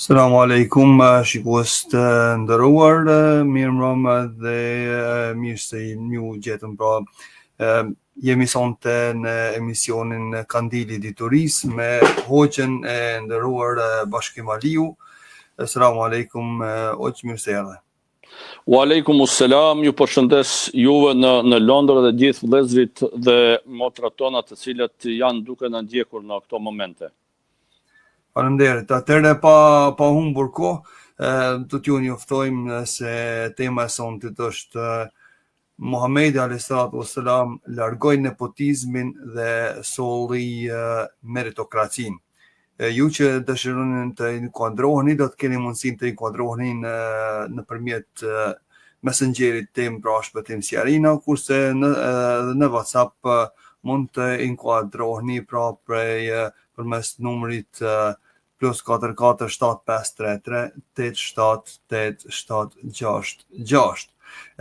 Selamu alaikum, shikues të nderuar, mirë mbrëma dhe mirë se ju gjetëm jemi sonte në emisionin Kandili Dituris me hoqën e nderuar Bashkim Aliu. Selamu alaikum, hoq, mirë se erdhe. Wa alaikumus selam, ju përshëndes juve në Londër dhe gjithë vëllezërit dhe motrat tona të cilët janë duke na ndjekur në këto momente. Faleminderit. Atëherë pa humbur kohë, do t'ju njoftojmë se tema e sontit është Muhamedi a.s. largoi nepotizmin dhe solli meritokracinë. Ju që dëshironi të inkuadroheni, do të keni mundësinë të inkuadroheni nëpërmjet Messengerit tim pra shpëtim si Arina, kurse në WhatsApp mund të inkuadroheni pra përmes numrit +44 753 87 876.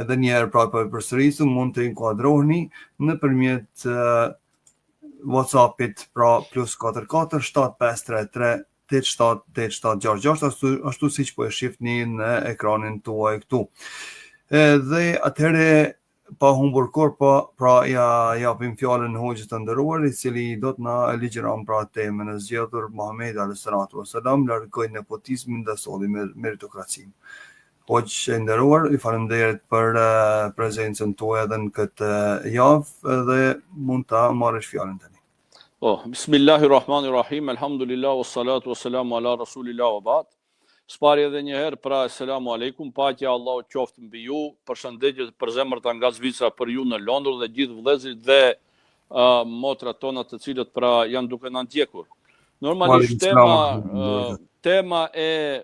Edhe njerë pra për përsërisu mund të inkuadroheni nëpërmjet WhatsAppit pra +44 753 87 876, ashtu siç po e shihni në ekranin tuaj këtu. Dhe atëherë pa humbur kohë, pra ja japim fjalën hoqës të nderuar, i cili do të na ligjëron pra temën e zgjedhur Muhamedi a.s. largoi nepotizmin dhe solli meritokracinë. Hoq e nderuar, i falenderoj për prezencën tuaj edhe në këtë javë dhe mund ta marrësh fjalën tani. Bismillahirrahmanirrahim, alhamdulillah, wassalatu wassalamu ala rasulillah wa ba'd. Spari edhe një herë, pra selamu alaikum, paqja Allahu qoftë mbi ju, përshëndetje të përzemërta nga Zvicra për ju në Londër dhe gjithë vëllezërit dhe motrat tona të cilët pra janë duke na ndjekur. Normalisht tema e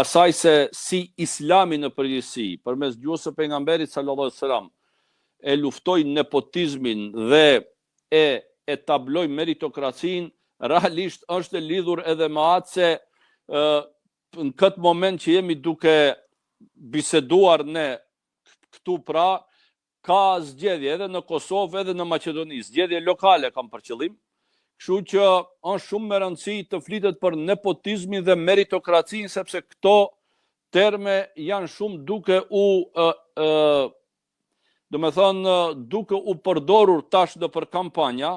asaj se si Islami në përgjithësi, përmes gjuhës së pejgamberit sallallahu alaihi wasallam, e luftoi nepotizmin dhe e etabloi meritokracinë, realisht është lidhur edhe me atë se në këtë moment që jemi duke biseduar ne këtu pra, ka zgjedhje edhe në Kosovë edhe në Maqedoni, zgjedhje lokale kam për qëllim, kështu që është shumë me rëndësi të flitet për nepotizmin dhe meritokracinë, sepse këto terme janë shumë duke duke u përdorur tash në për kampanja,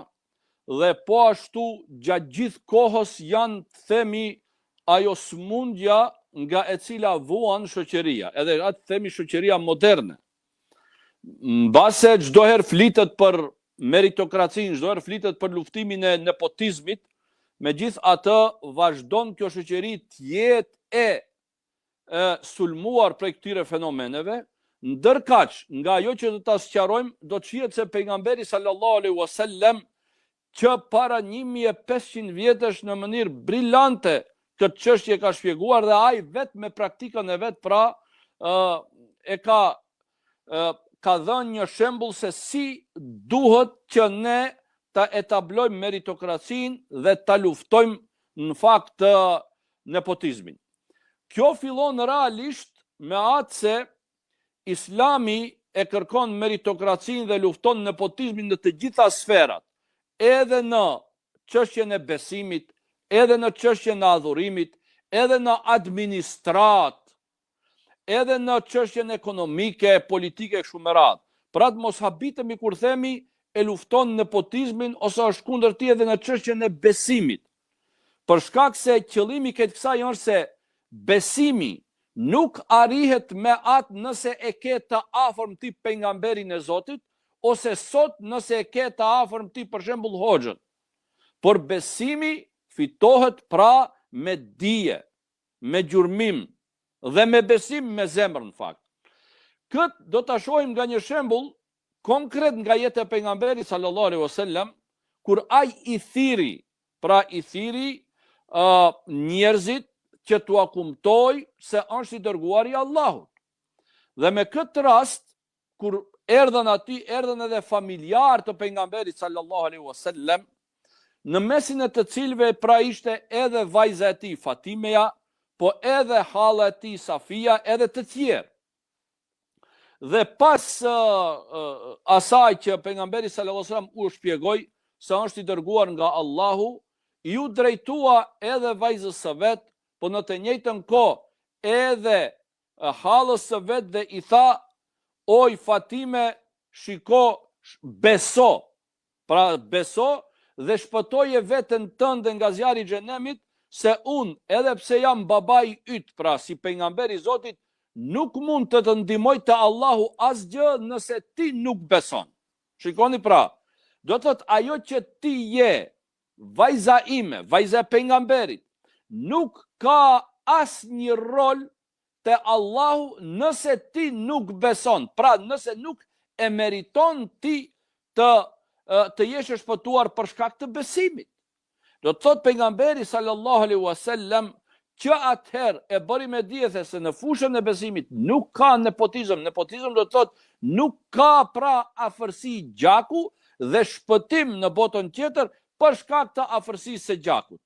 dhe po ashtu gjatë gjithë kohës janë, themi, ajo smundja nga e cila vuan shoqëria, edhe atë themi shoqëria moderne. Mbase çdo herë flitet për meritokracinë, çdo herë flitet për luftimin e nepotizmit, megjithatë vazhdon kjo shoqëri të jetë sulmuar prej këtyre fenomeneve, ndërkaq nga ajo që do ta sqarojmë, do të shihet se pejgamberi sallallahu alaihi wasallam që para 1500 vjetësh në mënyrë brillante këtë çështje ka shpjeguar dhe ai vetë me praktikën e vet pra ka dhënë një shembull se si duhet që ne ta etablojmë meritokracinë dhe ta luftojmë në fakt nepotizmin. Kjo fillon realisht me atë se Islami e kërkon meritokracinë dhe lufton nepotizmin në të gjitha sferat, edhe në çështjen e besimit, edhe në çështjen e adhurimit, edhe në administrat, edhe në çështjen ekonomike, politike kështu me radhë. Pra të mos habitemi kur themi e lufton nepotizmin ose është kundër tij edhe në çështjen e besimit. Për shkak se qëllimi këtë kësaj është se besimi nuk arrihet me atë nëse e ke të afërm ti pejgamberin e Zotit, ose sot nëse e ke të afërm ti për shembull hoxhën. Por besimi fitohet pra me dije, me gjurmim dhe me besim me zemër në fakt. Këtë do ta shohim nga një shembull konkret nga jeta e pejgamberit sallallahu alaihi wasallam, kur ai i thiri njerëzit që t'u akumtoj se është i dërguari i Allahut. Dhe me këtë rast, kur erdhën edhe familjar të pejgamberit sallallahu alaihi wasallam, në mesin e të cilëve pra ishte edhe vajza e tij Fatimeja, po edhe halla e tij Safia, edhe të tjerë. Dhe pas asaj që pejgamberi sallallahu alaihi wasallam u shpjegoi se është i dërguar nga Allahu, ju drejtua edhe vajzës së vet, po në të njëjtën kohë edhe hallës së vet dhe i tha, oj Fatime, shiko, beso. Pra beso dhe shpëtoje veten tënde nga zjarri i xhenemit, se unë, edhe pse jam babai yt, pra si pejgamberi i Zotit, nuk mund të të ndihmoj te Allahu asgjë nëse ti nuk beson. Shikoni pra, do të thotë ajo që ti je, vajza ime, vajza e pejgamberit, nuk ka asnjë rol te Allahu nëse ti nuk beson. Pra nëse nuk e meriton ti të jesh e shpëtuar për shkak të besimit. Do të thot pejgamberi sallallahu alaihi wasallam që atëherë e bëri me dijethe se në fushën e besimit nuk ka nepotizëm. Nepotizëm do të thot nuk ka pra afërsi gjaku dhe shpëtim në botën tjetër për shkak të afërsisë së gjakut.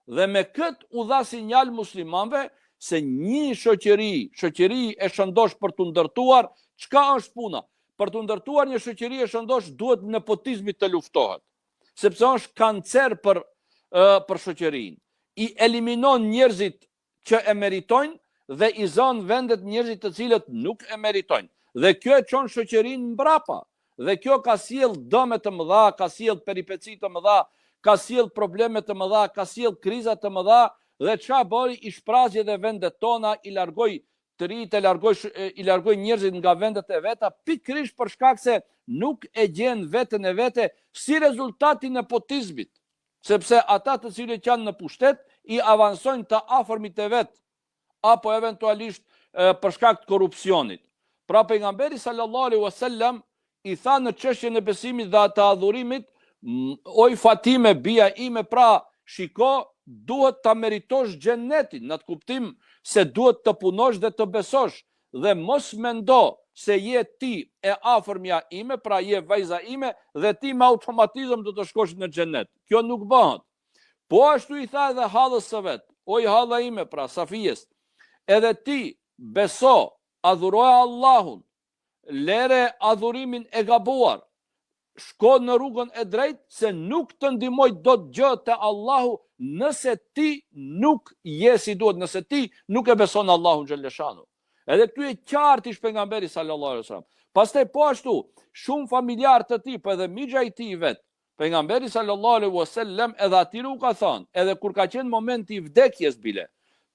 Dhe me këtë u dha sinjal muslimanëve se një shoqëri e shëndosh për të ndërtuar, çka është puna? Për të ndërtuar një shoqëri e shëndosh duhet nepotizmi të luftohet, sepse është kancer për shoqërinë. I eliminon njerëzit që e meritojnë dhe i zon vendet njerëzit të cilët nuk e meritojnë. Dhe kjo e çon shoqërinë mbrapa. Dhe kjo ka sjell dëme të mëdha, ka sjell peripeci të mëdha, ka sjell probleme të mëdha, ka sjell kriza të mëdha, dhe çfarë bëri? I shprasje dhe vendet tona, i largoi të rinjt, i largoi njerëzit nga vendet e veta, pikërisht për shkak se nuk e gjen veten e vete si rezultati i nepotizmit, sepse ata të cilët janë në pushtet i avansojnë të afërmit e vet, apo eventualisht për shkak të korrupsionit. Pra pejgamberi sallallahu alaihi wasallam i tha në çështjen e besimit dhe të adhurimit, oj Fatime, bija ime, pra shiko, duhet ta meritosh xhenetin, në të kuptim se duhet të punosh dhe të besosh, dhe mos mendo se je ti e afërmja ime, pra je vajza ime, dhe ti me automatizëm do të shkosh në xhenet. Kjo nuk bëhet. Po ashtu i tha edhe hallës së vet, oj halla ime, pra Safijes, edhe ti beso, adhuroje Allahun, lere adhurimin e gabuar, shko në rrugën e drejtë, se nuk të ndihmoj dot gjë te Allahu nëse ti nuk je si duhet, nëse ti nuk e beson Allahun xhaleshanu. Edhe këtu e qartë ish pejgamberi sallallahu alaihi wasallam. Pastaj po ashtu, shumë familjar të tij, po edhe mixha i tij vet, pejgamberi sallallahu alaihi wasallam edhe atij u ka thënë, edhe kur ka qenë momenti i vdekjes bile,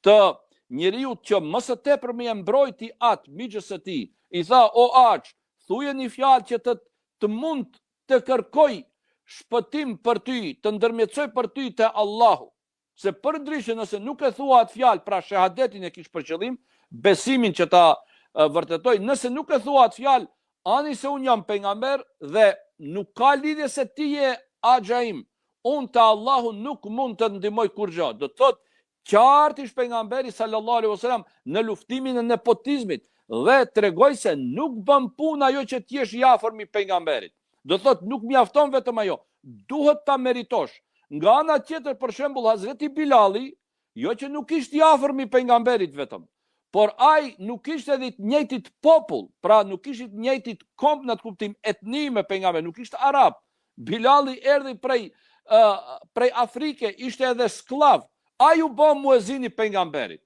të njeriu që më së tepër më e mbrojti atë mixhës së tij, i tha, o Aç, thuje një fjalë që të mund të kërkoj shpëtim për ty, të ndërmjetësoj për ty te Allahu. Se përndryshe nëse nuk e thua atë fjalë, pra shahadetin e kish për qëllim, besimin që ta vërtetoj, nëse nuk e thua atë fjalë, ani se unë jam pejgamber dhe nuk ka lidhje se ti je axha im, unë te Allahu nuk mund të ndihmoj kurrë. Do të thotë qartë ish pejgamberi sallallahu alaihi wasallam në luftimin e nepotizmit dhe tregoi se nuk bën punë ajo që ti je i afërm i pejgamberit. Do thotë nuk mjafton vetëm ajo, duhet ta meritosh. Nga ana tjetër, për shembull, Hazreti Bilali, jo që nuk ishte i afërm i pejgamberit vetëm, por ai nuk ishte edhe i njëjtit popull, pra nuk ishte i njëjtit komp në të kuptim etni me pejgamberin, nuk ishte arab. Bilali erdhi prej Afrike, ishte edhe sklav. Ai u bë muezini pejgamberit.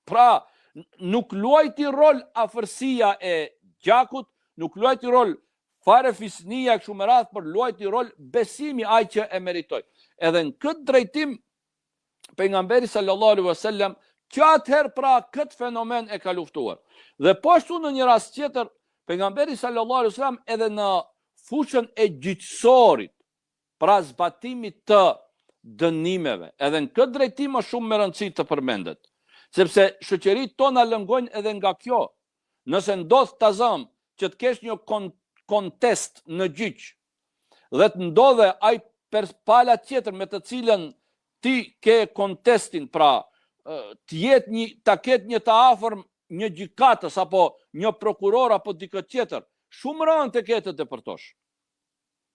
Pra nuk luajti rol afërsia e gjakut, nuk luajti rol fare fisnia kështu me radhë, për luajti rol besimi ai që e meritoi. Edhe në këtë drejtim pejgamberi sallallahu alaihi wasallam që atëherë pra këtë fenomen e ka luftuar. Dhe po ashtu në një rast tjetër pejgamberi sallallahu alaihi wasallam edhe në fushën e gjyqësorit, pra zbatimit të dënimeve, edhe në këtë drejtim është shumë me rëndësi të përmendet, sepse shoqëritë tona lëngojnë edhe nga kjo. Nëse ndodh ta zëm që të kesh një kontest në gjyq dhe të ndodhe ai pala tjetër me të cilën ti ke kontestin, pra ta ketë një të afërm një gjykatës apo një prokuror apo dikë tjetër, shumë rënd të ketë të depërtosh.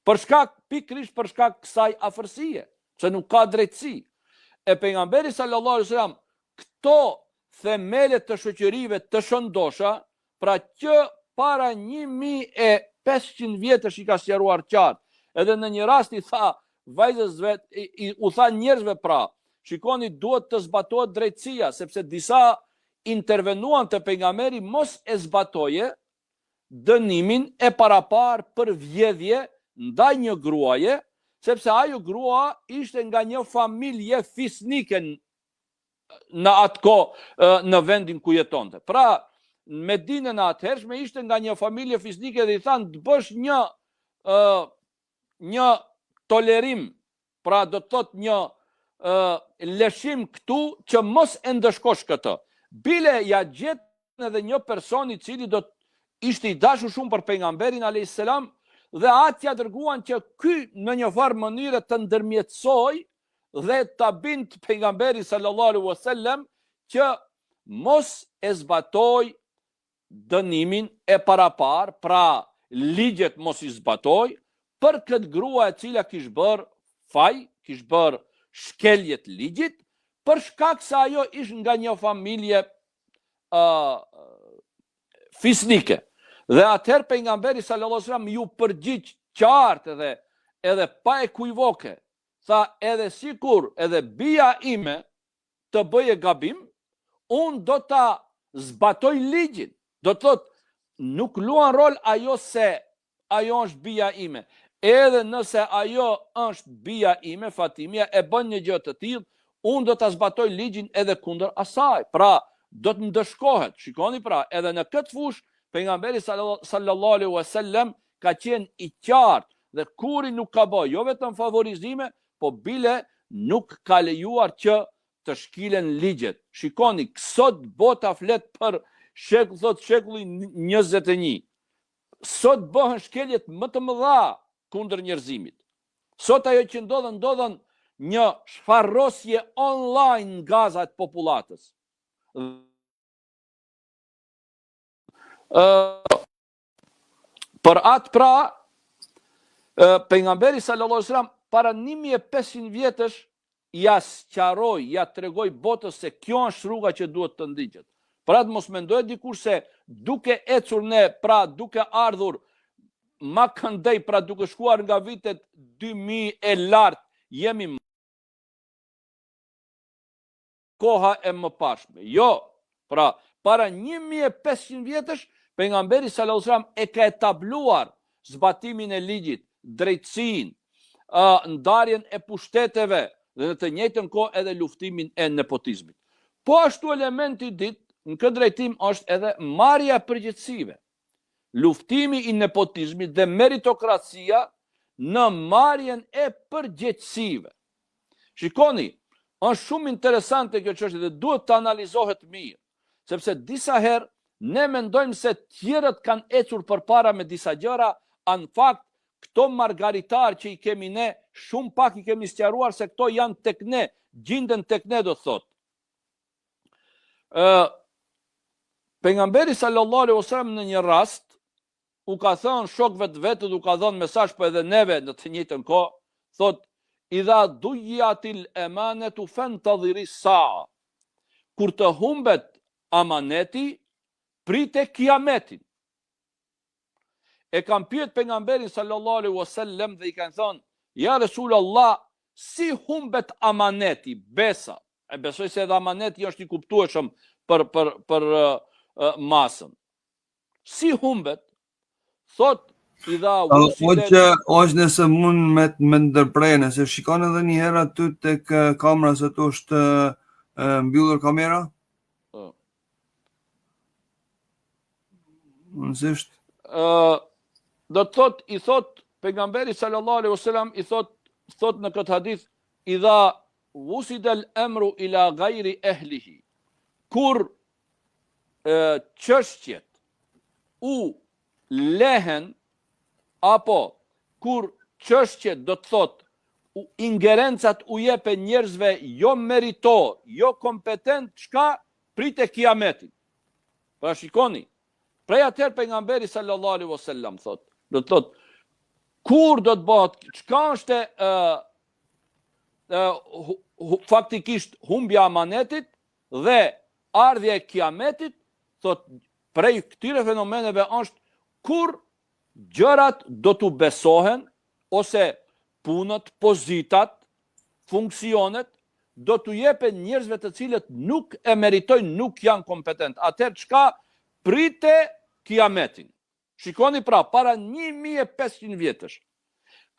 Pikërisht për shkak kësaj afërsie, se nuk ka drejtësi. E pejgamberi sallallahu alaihi wasallam këto themelet të shoqërive të shëndosha, pra që para 1500 vjetësh i ka sqaruar qartë. Edhe në një rast i tha vajzës vet, u tha njerëzve, pra shikoni, duhet të zbatohet drejtësia, sepse disa intervenuan të pejgamberi mos e zbatoje dënimin e parapar për vjedhje ndaj një gruaje, sepse ajo grua ishte nga një familje fisnike në atë kohë në vendin ku jetonte. Pra, në Medinën atëhershme ishte nga një familje fisnike dhe i thanë të bësh një tolerim, pra do të thot një lëshim këtu që mos e ndëshkosh këtë. Bile ja gjetën edhe një person i cili do të ishte i dashur shumë për pejgamberin alayhis salam dhe atja dërguan që ky në një farë mënyrë të ndërmjetësoj dhe ta bindë pejgamberi sallallahu alaihi wasallam që mos e zbatoj dënimin e parapar, pra ligjet mos i zbatoj për këtë grua e cila kishte bërë faj, kishte bërë shkeljet ligjit, për shkak se ajo ishte nga një familje fisnike. Dhe atëherë pejgamberi sallallahu alaihi wasallam ju përgjigj qartë edhe pa ekuivoke. Tha, edhe sikur edhe bia ime të bëje gabim, unë do ta zbatoj ligjin. Do të thotë, nuk luan rol ajo se ajo është bia ime. Edhe nëse ajo është bia ime, Fatimia, e bën një gjë të tillë, unë do ta zbatoj ligjin edhe kundër asaj. Pra, do të ndëshkohet. Shikoni pra, edhe në këtë fushë pejgamberi sallallahu alaihi wasallam ka qenë i qartë dhe kuri nuk ka bë jo vetëm favorizime, po bile nuk ka lejuar që të shkilen ligjet. Shikoni, sot bota flet për shekulli 21. Sot bëhen shkeljet më të mëdha kundër njerëzimit. Sot ajo që ndodhen një shfarrosje online nga gazat popullatës. Për atë pra, pejgamberi sallallahu alaihi wasallam para 1500 vjetësh ja sqaroi, ja tregoi botës se kjo është rruga që duhet të ndiqet. Pra të mos mendoj dikush se duke ecur ne, pra duke ardhur ma këndej, pra duke shkuar nga vitet 2000 e lartë, jemi koha e mëparshme. Jo, pra para 1500 vjetësh pejgamberi sallallahu alaihi wasallam e ka etabluar zbatimin e ligjit, drejtësinë, ndarjen e pushteteve dhe në të njëjtën kohë edhe luftimin e nepotizmit. Po ashtu elementi i dytë në këtë drejtim është edhe marrja e përgjegjësive. Luftimi i nepotizmit dhe meritokracia në marrjen e përgjegjësive. Shikoni, është shumë interesante kjo çështje dhe duhet të analizohet mirë, sepse disa herë ne mendojmë se tjerët kanë ecur përpara me disa gjëra, në fakt këto margaritar që i kemi ne, shumë pak i kemi sqaruar se këto janë tek ne, gjenden tek ne, do thot. Pejgamberi sallallahu alaihi wasallam në një rast u ka thënë shokëve të vetë, u ka dhënë mesazh po edhe neve në të njëjtën kohë, thot: "Idha duyatil amanatu fantadhiri sa'a." Kur të humbet amaneti, prite kiametin. E kam pyet pejgamberin sallallahu alaihi wasallam dhe i kanë thënë: "Ja Resulullah, si humbet amaneti, besa?" E besoj se edhe amaneti është i kuptueshëm për masën. Si humbet? Thot, është nëse mund me ndërprerje, se shikon edhe një herë aty tek kamera se tu është mbyllur kamera? Nësisht? Do të thot, i thot pejgamberi sallallahu alaihi wasallam, i thot në këtë hadith: "Idha wusida al-amru ila ghayri ahlihi." Kur çështjet u lehen, apo kur çështjet, do të thot, ingerencat u jepen njerëzve jo meritor, jo kompetent, çka prite kiametin. Pra shikoni, prej atëherë pejgamberi sallallahu alaihi wasallam thot, do të thot, kur do të bëhet, çka është faktikisht humbja amanetit dhe ardhja e kiametit, thot, prej këtyre fenomeneve është kur gjërat do t'u besohen, ose punët, pozitat, funksionet, do t'u jepen njerëzve të cilët nuk e meritojnë, nuk janë kompetent. Atëherë çka prite kiametin. Shikoni pra, para 1500 vjetësh,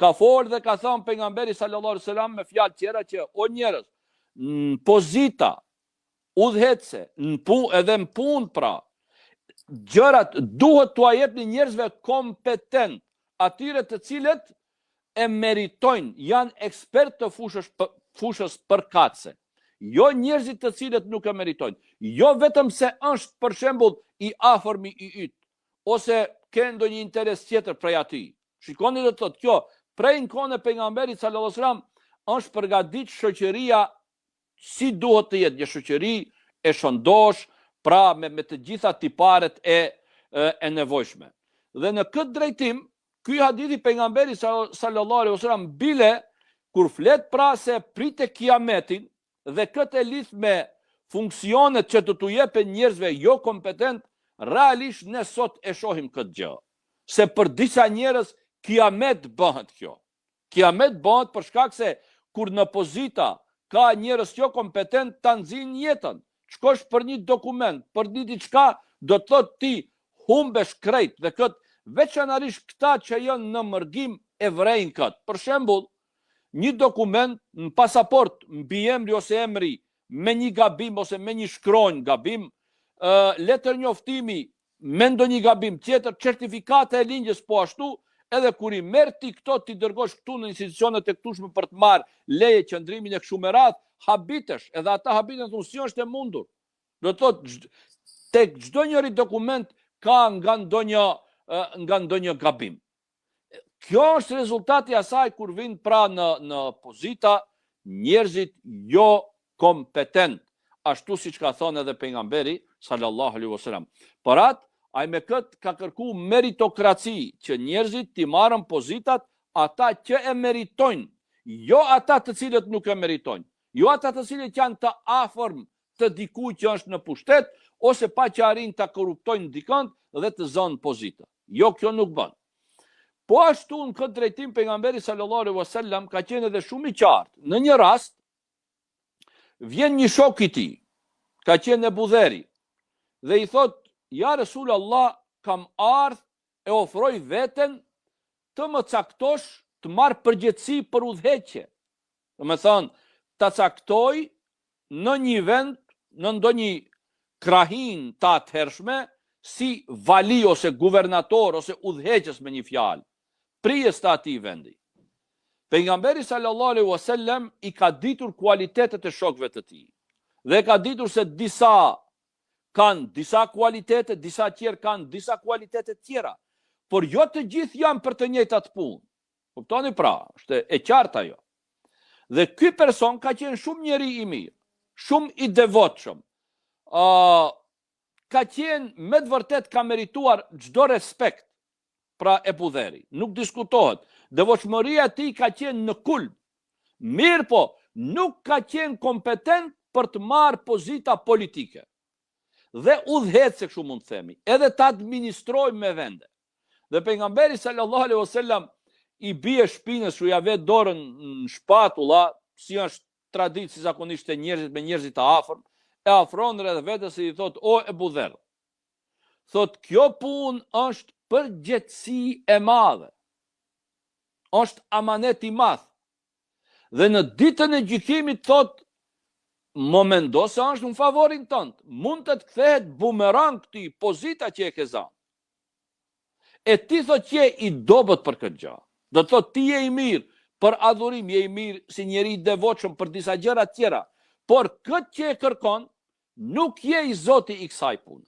ka folë dhe ka thënë pejgamberi sallallahu alaihi wasallam me fjalë tjera që o njerëz, në pozita udhëhece, edhe në punë pra, gjërat duhet t'u japni njerëzve kompetent, atyre të cilët e meritojnë, janë ekspert të fushës përkatëse. Jo njerëzit të cilët nuk e meritojnë. Jo vetëm se është për shembull i afërmi i yt, ose ke ndonjë interes tjetër prej atij. Shikoni do të thotë kjo, prej në kohën e pejgamberit sallallahu alajhi wasallam është përgatitur shoqëria si duhet të jetë, një shoqëri e shëndosh, pra me të gjitha tiparet e nevojshme. Dhe në këtë drejtim, ky hadithi pejgamberit sallallahu alajhi wasallam bile kur flet pra se prite kiametin dhe këtë e lidh me funksionet që të t'u jepen njerëzve jo kompetent, realisht ne sot e shohim këtë gjë. Se për disa njerëz kiamet bëhet kjo. Kiamet bëhet për shkak se kur në pozita ka njerëz jo kompetent ta nxjin jetën. Shkosh për një dokument, për një diçka, do të thotë ti humbesh krejt dhe këtë veçanërisht këta që janë në mërgim e vrejnë këtë. Për shembull, një dokument në pasaport, mbi emri ose emri, me një gabim ose me një shkronjë gabim, letër njoftimi me ndonjë gabim tjetër, certifikate e lindjes po ashtu, edhe kur i merr ti këto ti dërgosh këtu në institucionet e këtushme për të marrë leje qëndrimin e kështu me radhë, habitesh, edhe ata habiten thonë si është e mundur. Do të thotë tek çdo njëri dokument ka nga ndonjë gabim. Kjo është rezultati asaj kur vinë pra në pozita njerëzit jo kompetent, ashtu siç ka thënë edhe pejgamberi sallallahu alaihi wasallam. Por ai me këtë ka kërku meritokraci, që njerëzit t'i marrën pozitat ata që e meritojnë, jo ata të cilët nuk e meritojnë, jo ata të cilët janë të afërm të dikujt që është në pushtet, ose pa që arrin ta korruptojnë dikant dhe të zonë pozita. Jo, kjo nuk bën. Po ashtu në këtë drejtim pejgamberi sallallahu alaihi wasallam ka qenë edhe shumë i qartë. Në një rast vjen një shok i tij, ka qenë Ebu Dheri, dhe i thot: "Ja Resulullah, kam ardhur e ofroj veten të më caktosh të marr përgjegjësi për udhëheqje." Do të thonë, ta caktoj në një vend, në ndonjë krahin të atëhershme, si vali ose guvernator ose udhëheqës me një fjalë, prijes të atij vendi. Pejgamberi sallallahu alaihi wasallam i ka ditur kualitetet e shokëve të tij. Dhe ka ditur se disa kanë disa kualitete, disa tjerë kanë disa kualitete tjera, por jo të gjithë janë për të njëjtat punë. Kuptoni pra, është e qartë ajo. Dhe ky person ka qenë shumë njeri i mirë, shumë i devotshëm. Ka qenë me të vërtet ka merituar çdo respekt. Pra Ebu Dheri, nuk diskutohet. Devotshmëria e tij ka qenë në kulm. Mirë po, nuk ka qenë kompetent për të marrë pozita politike. Dhe udhëhecë, kështu mund të themi, edhe të administrojë me vende. Dhe pejgamberi sallallahu alaihi wasallam i bie shpinës, shu ja vet dorën në shpatulla, si është traditë si zakonisht e njerëzit me njerëzit të afërm, e afron rreth vetes dhe i thot: "O Ebu Dher, thot kjo punë është përgjegjësi e madhe. Është amanet i madh. Dhe në ditën e gjykimit thot, më mendo se është në favorin tënd, mund të kthehet bumerang këtij pozita që e ke zënë. E ti thot që je i dobët për këtë gjë. Do të thot ti je i mirë për adhurim, je i mirë si njeri i devotshëm për disa gjëra tjera, por këtë që e kërkon nuk je i zoti i kësaj pune.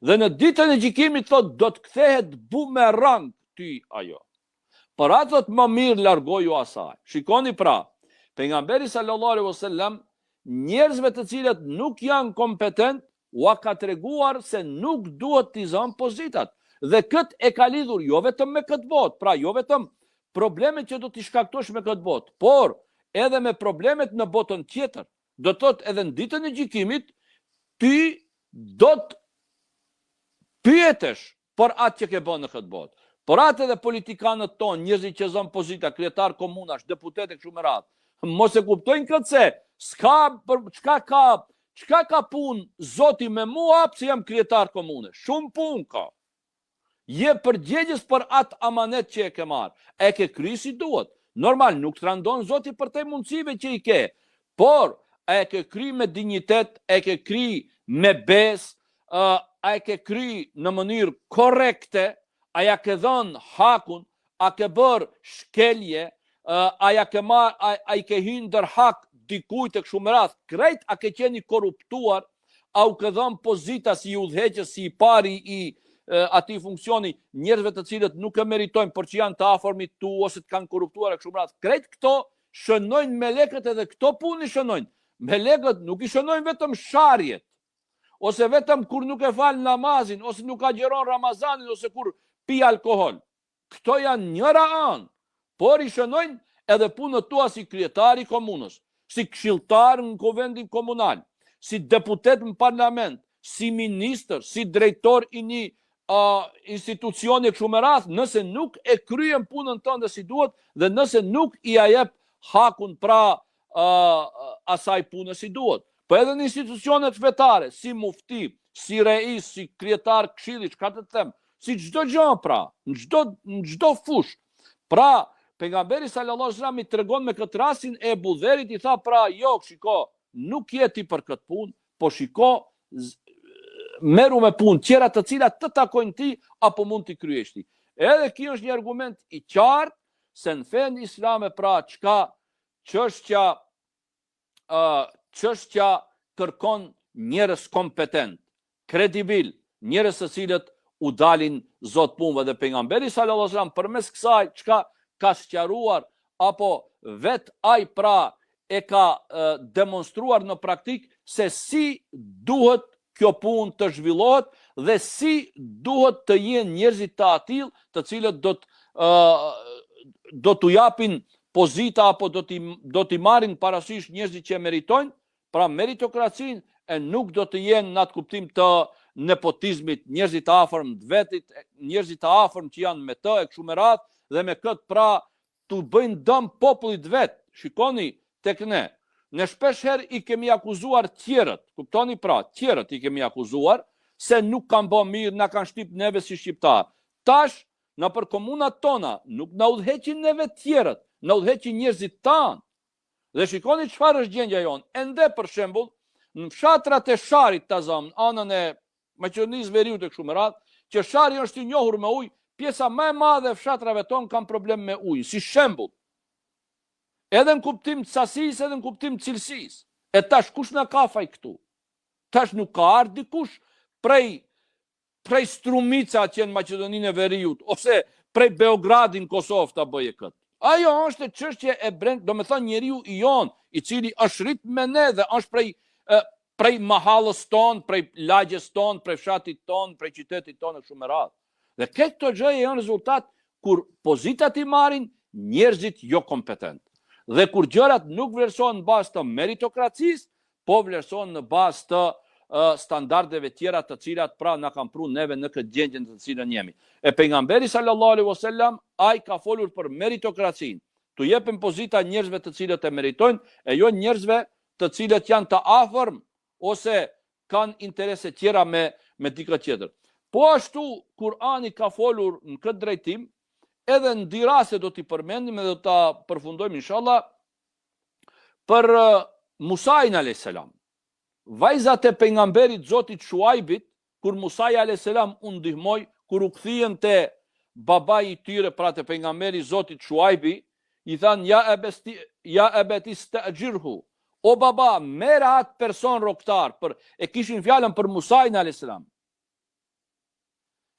Dhe në ditën e gjykimit thot do të kthehet bumerang ty ajo. Por atë thot më mirë largoju asaj." Shikoni pra, pejgamberi sallallahu alaihi wasallam njerëzve të cilët nuk janë kompetent, ua ka treguar se nuk duhet t'i zënë pozitat. Dhe këtë e ka lidhur jo vetëm me këtë botë, pra jo vetëm problemet që do t'i shkaktosh me këtë botë, por edhe me problemet në botën tjetër. Do të thotë edhe në ditën e gjykimit, ty do të pyetesh për atë që ke bën në këtë botë. Por atë edhe politikanët tonë, njerëzit që zënë pozita, kryetar komunash, deputet e kështu me radhë, mos e kuptojnë këtë Çka ka punë Zoti me mua pse jam kryetar komune? Shumë punë ka. Je përgjegjës për atë amanet që e ke marrë. E ke kry si duhet. Normal, nuk të randon Zoti për te mundësive që i ke, por e ke kry me dignitet, e ke kry me bes, a e ke kry në mënyrë korekte, a ja ke dhënë hakun, a ke bërë shkelje, a i ke hynë ndër hak dikujt e kështu me radhë, krejt a ke qeni korruptuar, a u ke dhënë pozita si udhëheqës, si i pari i ati funksioni njerëzve të cilët nuk e meritojnë, por që janë të afërmit tu ose të kanë korruptuar e kështu me radhë. Krejt këto shënojnë melekët, edhe këto punë i shënojnë. Melekët nuk i shënojnë vetëm sharjet, ose vetëm kur nuk e falë namazin, ose nuk agjeron Ramazanin, ose kur pi alkohol. Këto janë njëra anë, por i shënojnë edhe punët tua si kryetari komunës, si këshilltar në kuvendin komunal, si deputet në parlament, si ministër, si drejtor i një institucioni kështu me radhë, nëse nuk e kryen punën tënde si duhet dhe nëse nuk i jep hakun pra asaj punës si duhet. Po edhe në institucionet fetare, si mufti, si reis, si kryetar këshilli, çka të them, si çdo gjë pra, në çdo fush. Pra, pejgamberi sallallahu alajhi wasallam i tregon me këtë rastin e Ebu Dherit, i tha pra, jo, shiko, nuk jeti për këtë punë, po shiko, meru me punë tjera të cilat të takojnë ti, apo mund t'i kryesh ti. Edhe kjo është një argument i qartë, se në fenë islame pra çështja kërkon njerëz kompetent, kredibil, njerëz të cilët u dalin zot punëve, dhe pejgamberi sallallahu alajhi wasallam përmes kësaj çka ka sqaruar apo vet ai pra e ka demonstruar në praktik se si duhet kjo punë të zhvillohet dhe si duhet të jenë njerëzit të atill të cilët do t'u japin pozita apo do t'i marrin parasysh njerëzit që meritojnë, pra meritokracinë, e nuk do të jenë në atë kuptim të nepotizmit, njerëzit të afërm të vetit, njerëzit të afërm që janë me të e kështu me radhë, dhe me këtë pra t'u bëjnë dëm popullit vet. Shikoni tek ne. Ne shpesh herë i kemi akuzuar tjerët, kuptoni pra, tjerët i kemi akuzuar se nuk kanë bërë mirë, na kanë shtyp neve si shqiptar. Tash, në për komunat tona, nuk na udhëheqin neve tjerët, na udhëheqin njerëzit tanë. Dhe shikoni çfarë është gjendja jonë. Ende për shembull, në fshatrat e Sharit Tazam, anën e Maqedonisë Veriut e kështu me radhë, që Shari është i njohur me ujë, pjesa më e madhe e fshatrave tonë kanë problem me ujë, si shembull. Edhe në kuptim të sasisë, edhe në kuptim të cilësisë. E tash kush na ka faj këtu? Tash nuk ka ardhur dikush prej Strumica që në Maqedoninë e Veriut, ose prej Beogradin Kosovë ta bëje këtë. Ajo është çështje e brendshme, do të thonë njeriu i jon, i cili është rrit me ne dhe është prej mahallës tonë, prej lagjes tonë, prej fshatit tonë, prej qytetit tonë kështu me radhë. Dhe këto gjëra janë rezultat kur pozitat i marrin njerëzit jo kompetent. Dhe kur gjërat nuk vlerësohen në bazë të meritokracisë, po vlerësohen në bazë të standardeve tjera të cilat pra na kanë pru neve në këtë gjendje të cilën jemi. E pejgamberi sallallahu alaihi wasallam ai ka folur për meritokracinë. Tu jepim pozita njerëzve të cilët e meritojnë, e jo njerëzve të cilët janë të afërm ose kanë interese tjera me dikë tjetër. Po ashtu Kurani ka folur në këtë drejtim, edhe në disa raste do t'i përmendim edhe do ta përfundojmë inshallah, për Musain alayhis salam. Vajzat e pejgamberit Zotit Shuaibit, kur Musai alayhis salam u ndihmoi, kur u kthyen te babai i tyre, pra te pejgamberi Zotit Shuaibi, i than ja abeti sta'jirhu. O baba, merr atë person rroktar, e kishin fjalën për Musain alayhis salam.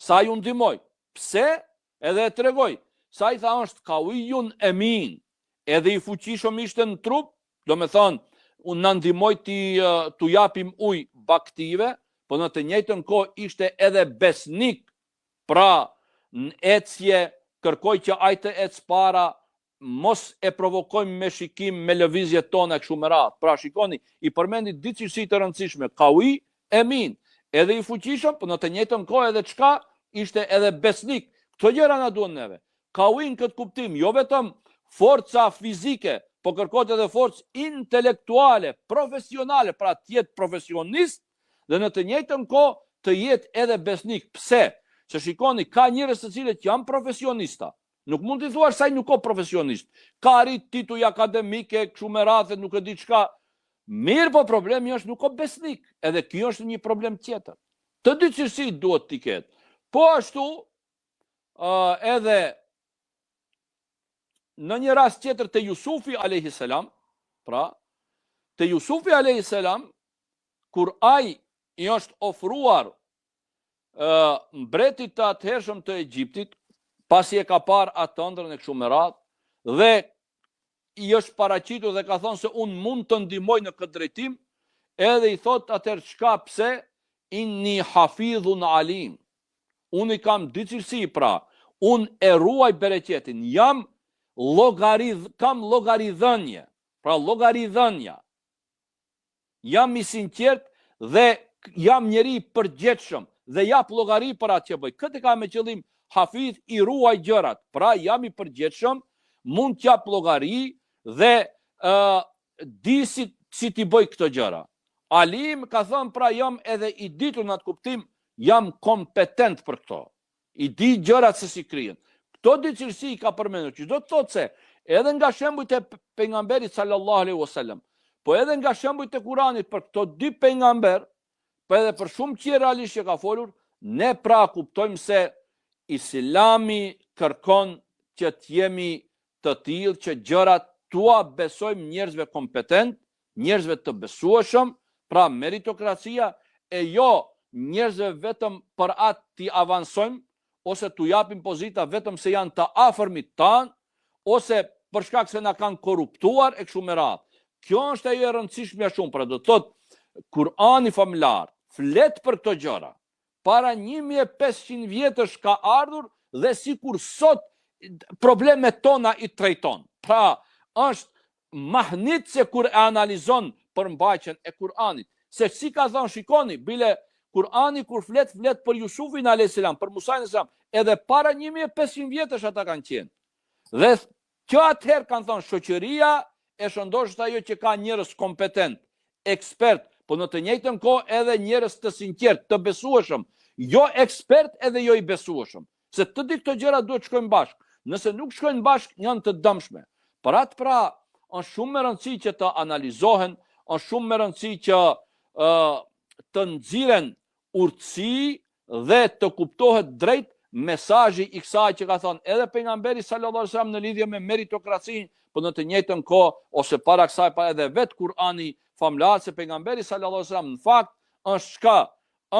Sa ju ndihmoi. Pse? Edhe e tregoj, sa i tha është kawijun emin, edhe i fuqishëm ishte në trup, do me thonë, unë në ndihmoj t'u japim ujë baktive, po në të njëjtën kohë ishte edhe besnik, pra në ecje, kërkoj që ajte ec para, mos e provokojmë me shikim me lëvizjet tona kështu me radhë. Pra shikoni, i përmendit dy cilësi të rëndësishme, kawi, emin, edhe i fuqishëm, po në të njëjtën kohë edhe çka, ishte edhe besnik. Këto gjëra na duhen neve. Kawi në këtë kuptim, jo vetëm forca fizike, po kërkohet edhe forcë intelektuale, profesionale, pra të jetë profesionist dhe në të njëjtën kohë të jetë edhe besnik. Pse? Se shikoni, ka njerëz të cilët janë profesionista. Nuk mund t'i thuash se ai nuk ka profesionist. Ka arrit tituj akademike, kështu me radhë, nuk e di çka. Mirë, po problemi është nuk ka besnik. Edhe kjo është një problem tjetër. Të dy cilësit duhet t'i ketë. Po ashtu, edhe në një rast tjetër të Jusufi a.s. Pra, të Jusufi a.s. kur ai i është ofruar mbretit të atëhershëm të Egjiptit, pasi e ka parë atë ëndrrën e kështu me radhë, dhe i është paraqitur dhe ka thonë se unë mund të ndihmoj në këtë drejtim, edhe i thot atëherë çka, pse, inni hafidhun alim. Unë i kam dy cilësi, pra, unë e ruaj bereqetin, kam llogaridhënie, pra llogaridhënia. Jam i sinqert dhe jam njeri i përgjithshëm dhe jap llogari për atë që bëj. Këtë ka me qëllim hafidh, i ruaj gjërat. Pra jam i përgjithshëm, mund të jap llogari dhe di si ti bëj këto gjëra. Alim ka thënë, pra jam edhe i ditur në atë kuptim, jam kompetent për këto. I di gjërat se si krijen. Këto dy cilësi i ka përmendur, që do të thotë se edhe nga shembujt e pejgamberit sallallahu alaihi wasallam, po edhe nga shembujt e Kuranit për këto dy pejgamber, po edhe për shumë që realisht që ka folur, ne pra kuptojmë se Islami kërkon që të jemi të tillë që gjërat tua besojmë njerëzve kompetent, njerëzve të besueshëm, pra meritokracia, e jo njerëzve vetëm për atë ti avansojmë, ose t'u japim pozita vetëm se janë të afërmit tanë, ose për shkak se na kanë korruptuar e kështu me radhë. Kjo është ajo e rëndësishme shumë, pra do të thotë Kurani famlar flet për këto gjëra. Para 1500 vjetësh ka ardhur dhe sikur sot problemet tona i trajton. Pra, është mahnit se kur e analizon për mbajtjen e Kur'anit. Se si ka thënë, shikoni, bile Kur'ani kur flet për Jusufin a.s., për Musa a.s., edhe para 1500 vjetësh ata kanë qenë. Dhe kjo atëherë kanë thënë, shoqëria e shëndosh ajo që ka njerëz kompetent, ekspert, po në të njëjtën kohë edhe njerëz të sinqert, të besueshëm, jo ekspert edhe jo i besueshëm. Se të dy këto gjëra duhet shkojnë bashkë. Nëse nuk shkojnë bashkë, janë të dëmshme. Për atë pra, është shumë me rëndësi që të analizohen, është shumë me rëndësi që të nxiren urtësi dhe të kuptohet drejt mesazhi i kësaj që ka thënë edhe pejgamberi sallallahu alajhi wasallam në lidhje me meritokracinë, por në të njëjtën kohë ose para kësaj pa edhe vet Kur'ani famlar se pejgamberi sallallahu alajhi wasallam në fakt është çka?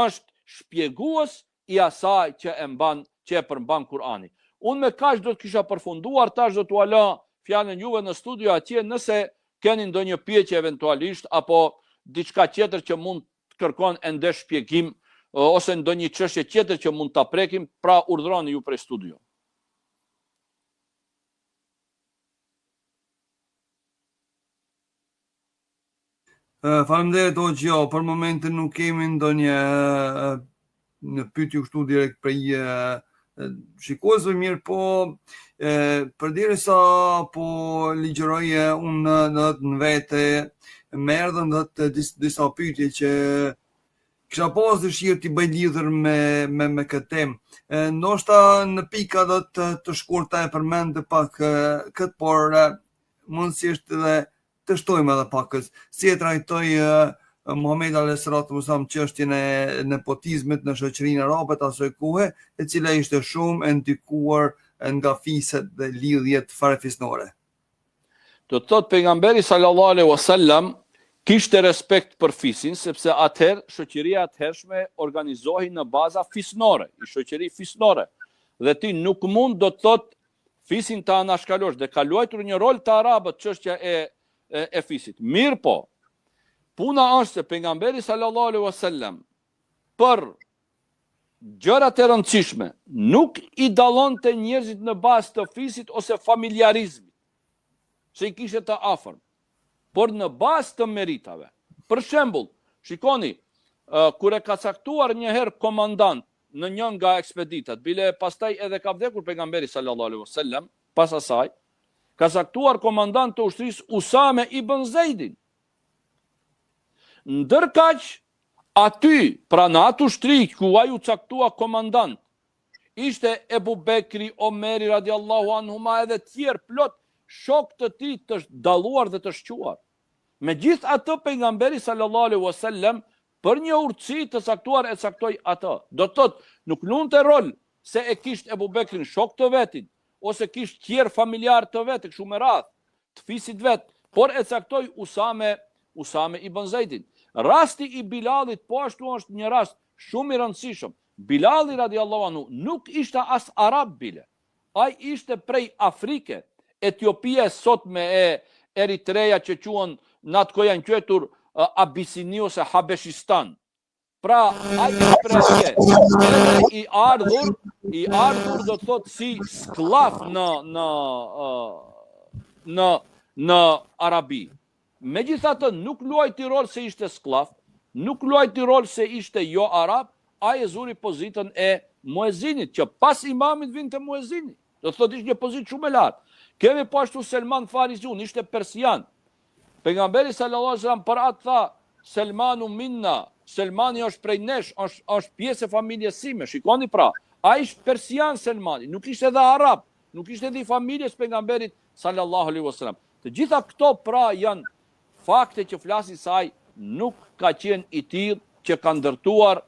Është shpjegues i asaj që e përmban Kur'ani. Unë me kaq do të kisha përfunduar, tash do t'u lë fjalën juve në studio atje nëse keni ndonjë pyetje eventualisht apo diçka tjetër që mund të kërkon ende shpjegim ose ndonjë çështje tjetër që mund ta prekim, pra urdhroni ju prej studio. Faleminderit Hoxha, për momentin nuk kemi ndonjë në pyetje kështu direkt prej shikuesve, mirë po përderisa po ligjëroje unë në vete më erdhën disa pyetje që kisha pas dëshirë t'i bëj lidhur me këtë temë. Ndoshta në pika të shkurta e përmend pak këtë, por mundësisht edhe të shtojmë edhe pak si e trajtoi Muhamedi alayhis salam çështjen e nepotizmit në shoqërinë arabe të asaj kohe, e cila ishte shumë e ndikuar nga fiset dhe lidhjet farefisnore. Do të thotë pejgamberi sallallahu alaihi wasallam kishte respekt për fisin, sepse atëherë shoqëria atëhershme organizohej në baza fisnore, i shoqëri fisnore. Dhe ti nuk mund do të thotë fisin të anashkalosh, dhe ka luajtur një rol të arabët çështja e fisit. Mirë po, puna është se pejgamberi sallallahu alaihi wasallam për gjërat e rëndësishme nuk i dallonte njerëzit në bazë të fisit ose familjarizmit, se i kishte të afërm, por në bazë të meritave. Për shembull, shikoni, kur e ka caktuar një herë komandant në një nga ekspeditat, bile pastaj edhe ka vdekur pejgamberi sallallahu alaihi wasallam, pas asaj, ka saktuar komandant të ushtrisë Usame ibn Zeidin. Ndërkaq aty, pra në atë ushtri ku ai u caktua komandant, ishte Ebu Bekri, Omeri radiallahu anhuma edhe tjerë plot shok të tij të dalluar dhe të shquar. Me gjithë atë pejgamberi sallallahu alaihi wasallam për një urtësi të caktuar e caktoi atë. Do të thotë, nuk lunte rol se e kishte Ebu Bekrin shok të vetin, ose kishte tjerë familjar të vetë, kështu me radhë, të fisit vet, por e caktoi Usame ibn Zeidin. Rasti i Bilalit po ashtu është një rast shumë i rëndësishëm. Bilali radiallahu anhu nuk ishte as arab bile. Ai ishte prej Afrike, Etiopia sot me Eritrea që quhen në atë kohë janë quhetur Abisini ose Habeshistan. Pra ai prej atje, i ardhur do të thotë si skllav në Arabi. Megjithatë nuk luajti rol se ishte skllav, nuk luajti rol se ishte jo arab, ai e zuri pozitën e muezinit, që pas imamit vinte muezini. Do të thotë ishte një pozitë shumë e lartë. Kemi po ashtu Selman Farisiun, ishte persian. Pejgamberi sallallahu alajhi wasallam për atë tha, Selmanu minna, Selmani është prej nesh, është pjesë e familjes sime. Shikoni pra, ai ishte persian Selmani, nuk ishte edhe arab, nuk ishte edhe i familjes pejgamberit sallallahu alajhi wasallam. Të gjitha këto pra janë fakte që flasin se ai nuk ka qenë i tillë që ka ndërtuar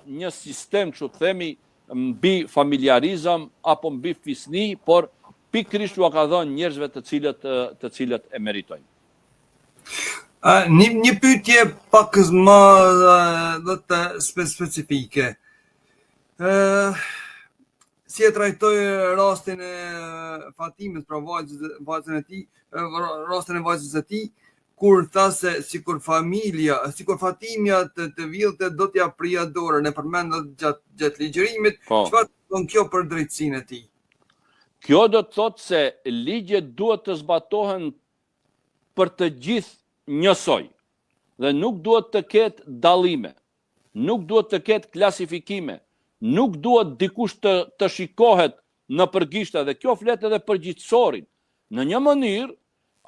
një sistem, kështu të themi, mbi familjarizëm apo mbi fisni, por pikërisht u ka dhënë njerëzve të cilët e meritojnë. Një pyetje pak më do të specifike. Si e trajtoi rastin e Fatimës, pra vajzën e tij, rastin e vajzës së tij, kur tha se sikur Fatimja të villte do t'ja prija dorën, e përmendët gjatë ligjërimit, çfarë thon kjo për drejtsinë e tij? Kjo do të thotë se ligjet duhet të zbatohen për të gjithë njësoj, dhe nuk duhet të ketë dallime, nuk duhet të ketë klasifikime, nuk duhet dikush të shikohet në përgishta, dhe kjo flet edhe për gjithësorin. Në një mënyrë,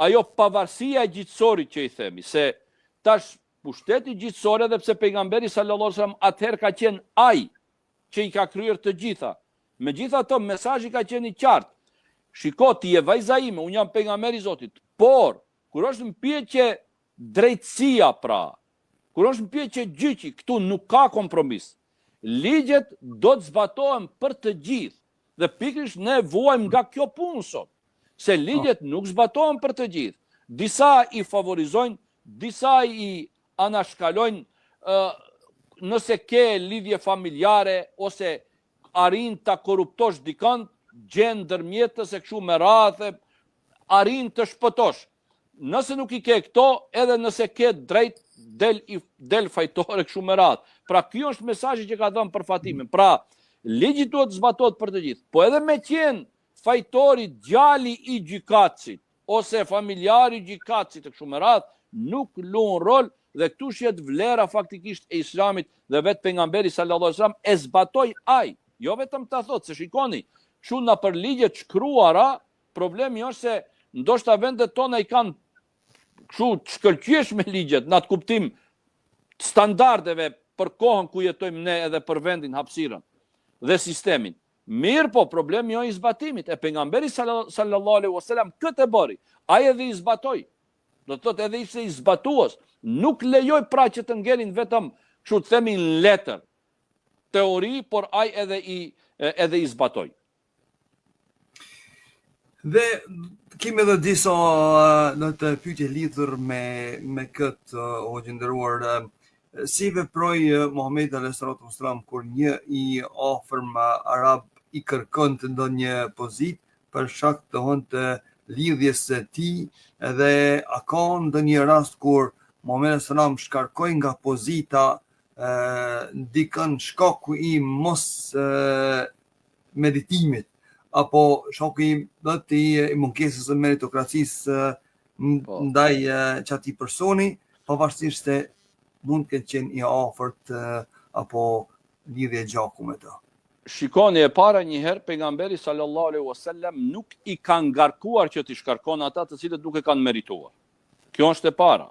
ajo pavarësia e gjithësorit që i themi, se tash pushteti gjithësor, edhe pse pejgamberi sallallahu alajhi wasallam atëherë ka qenë ai që i ka kryer të gjitha. Megjithatë, mesazhi ka qenë i qartë. Shiko, ti je vajza ime, unë jam pejgamberi i Zotit, por kur është në pyetje drejtësia, pra, kur është në pyetje gjyqi, këtu nuk ka kompromis. Ligjet do të zbatohen për të gjithë, dhe pikërisht ne vuajmë nga kjo punë sot, se ligjet nuk zbatohen për të gjithë. Disa i favorizojnë, disa i anashkalojnë, nëse ke lidhje familjare, ose arin të korruptosh dikant, gjenë ndërmjetës e kështu me radhë, arin të shpëtosh. Nëse nuk i ke këto, edhe nëse ke drejt, del fajtore kështu me radhë. Pra, kjo është mesazhi që ka dhënë për Fatimin. Pra, ligji duhet të zbatohet për të gjithë. Po edhe me qenë fajtori djali i gjykatësit, ose familjari i gjykatësit e kështu me radhë, nuk luan rol, dhe këtu shihet vlera faktikisht e Islamit, dhe vetë pejgamberi sallallahu alajhi wasallam e zbatoi ai. Jo vetëm ta thotë, se shikoni, kështu na për ligjet shkruara, problemi është se ndoshta vendet tona i kanë kështu të shkëlqyesh me ligjet, në atë kuptim standardeve për kohën ku jetojmë ne edhe për vendin, hapësirën dhe sistemin. Mirë po, problemi jo i zbatimit, e pejgamberi sallallahu alaihi wasallam këtë e bëri, ai edhe i zbatoi. Do të thotë edhe ishte i zbatues, nuk lejoj pra që të ngelin vetëm, kështu të themi në letër, teori, por ai edhe i zbatoi. Dhe kemi edhe disa në të pyetje lidhur me këtë, o gjendëruar, si veproi Muhamedi alayhi salatu wasalam kur një i afërm arab i kërkon të ndonjë pozitë për shkak të lidhjes së tij, edhe a ka ndonjë rast kur Muhamedi sallam shkarkoi nga pozita dikën shkaku i mos meditimit, apo shoku i mungesës së meritokracisë ndaj çatij personi, pavarësisht se mund të ketë qenë i afërt apo lidhje gjaku me të. Shikoni e para njëherë, pejgamberi sallallahu alaihi wasallam nuk i ka ngarkuar që t'i shkarkon ata të cilët nuk e kanë merituar. Kjo është e para.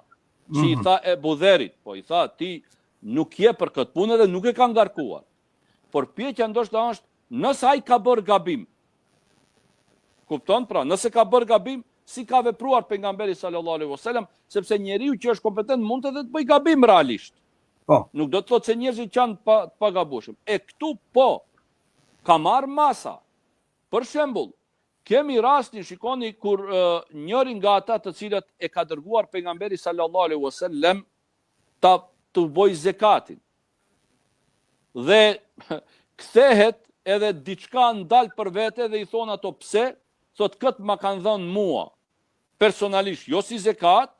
Që i tha e Budherit, po i tha ti nuk je për këtë punë dhe nuk e ka ngarkuar. Por pyetja ndoshta është, nëse ai ka bërë gabim. Kupton pra, nëse ka bërë gabim, si ka vepruar pejgamberi sallallahu alaihi wasallam, sepse njeriu që është kompetent mund edhe të bëjë gabim realisht. Po. Nuk do të thotë se njerëzit janë të pagabueshëm. E këtu po ka marrë masa. Për shembull, kemi rastin, shikoni, kur njëri nga ata të cilët e ka dërguar pejgamberi sallallahu alaihi wasallam të bëjë zekatin. Dhe kthehet edhe diçka ndal për vete dhe i thon ato pse, thot këtë ma kanë dhënë mua personalisht, jo si zekat,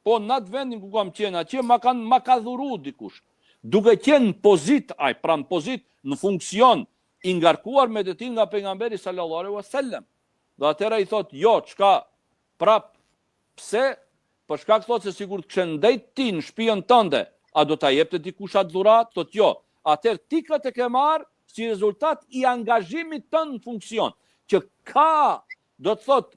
po në atë vendin ku kam qenë atje, ma ka dhuru dikush. Duke qenë pozit, pra në pozit, në funksion, i ngarkuar me detin nga pejgamberi sallallahu alaihi wasallam. Dhe atëra i thot, jo, çka, prap, pse, për shkak thot se sigur të kshëndejt ti në shtëpinë tënde, a do ta jepte dikush atë dhurat? Thot jo. Atëherë ti këtë ke marrë si rezultat i angazhimit tënd në funksion, që ka, do të thot,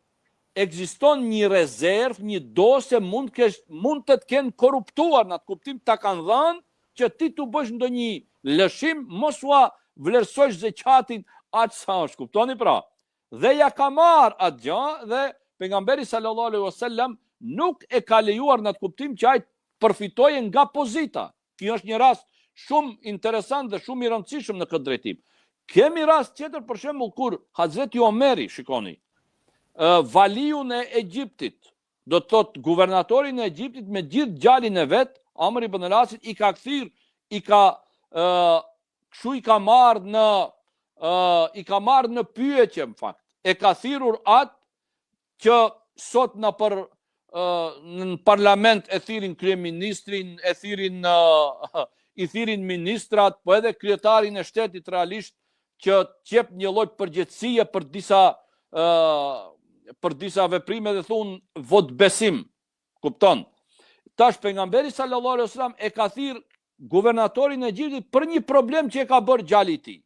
ekziston një rezervë, një dosje mund të të kenë korruptuar në atë kuptim ta kanë dhënë që ti të bësh ndonjë lëshim, mos ua vlerësosh zekatin aq sa është, kuptoni pra. Dhe ja ka marrë atë gjë dhe pejgamberi sallallahu alaihi wasallam nuk e ka lejuar në atë kuptim që ai përfitojë nga pozita. Kjo është një rast shumë interesant dhe shumë i rëndësishëm në këtë drejtim. Kemi rast tjetër për shembull kur Hazreti Omeri, shikoni, valiun e Egjiptit, do të thotë guvernatorin e Egjiptit me gjithë gjalin e vet, Amr ibn al-Asit, i ka kthyer, i ka marrë në pyetje në fakt. E ka thirrur atë që sot në parlament e thirrin kryeministrin, i thirrin ministrat, po edhe kryetarin e shtetit realisht që jep një lloj përgjegjësie për disa veprime dhe thon vot besim. Kupton? Tash pejgamberi sallallahu alaihi wasallam e ka thirr guvernatorin e Egjiptit për një problem që e ka bërë gjali i tij.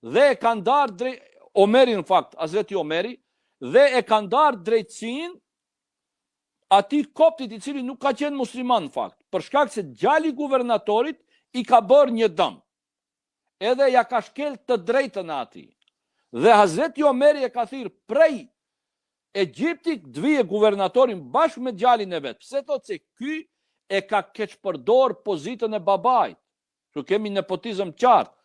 Dhe e ka ndarë Omeri në fakt, Hazreti Omeri, dhe e ka ndarë drejtësinë atij koptit i cili nuk ka qenë musliman në fakt, për shkak se gjali i guvernatorit i ka bërë një dëm. Edhe ja ka shkel të drejtën atij. Dhe Hazreti Omeri e ka thirr prej Egjiptit të vijë guvernatorin bashkë me djalin e vet. Pse thotë se ky e ka keqpërdor pozitën e babait. Që kemi nepotizëm qartë.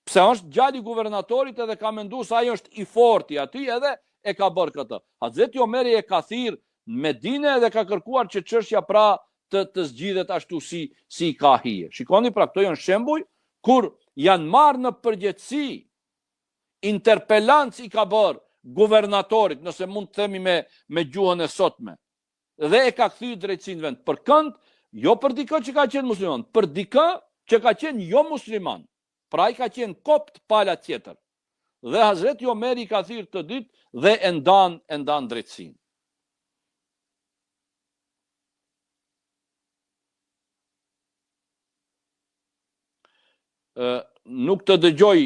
Pse është djali i guvernatorit edhe ka menduar se ai është i fortë aty edhe e ka bërë këtë. Hazreti Omeri e ka thirr në Medinë dhe ka kërkuar që çështja pra të zgjidhet ashtu si ka hije. Shikoni pra, këto janë shembuj kur janë marrë në përgjegjësi, interpelancë i ka bërë guvernatorit, nëse mund të themi me gjuhën e sotme, dhe e ka kthyer drejtësinë vend. Për kënd, jo për dikë që ka qenë musliman, për dikë që ka qenë jo musliman. Pra ai ka qenë kopt pala tjetër. Dhe Hazreti Omeri ka thirr të ditë dhe e ndan drejtësinë. Nuk të dëgjoj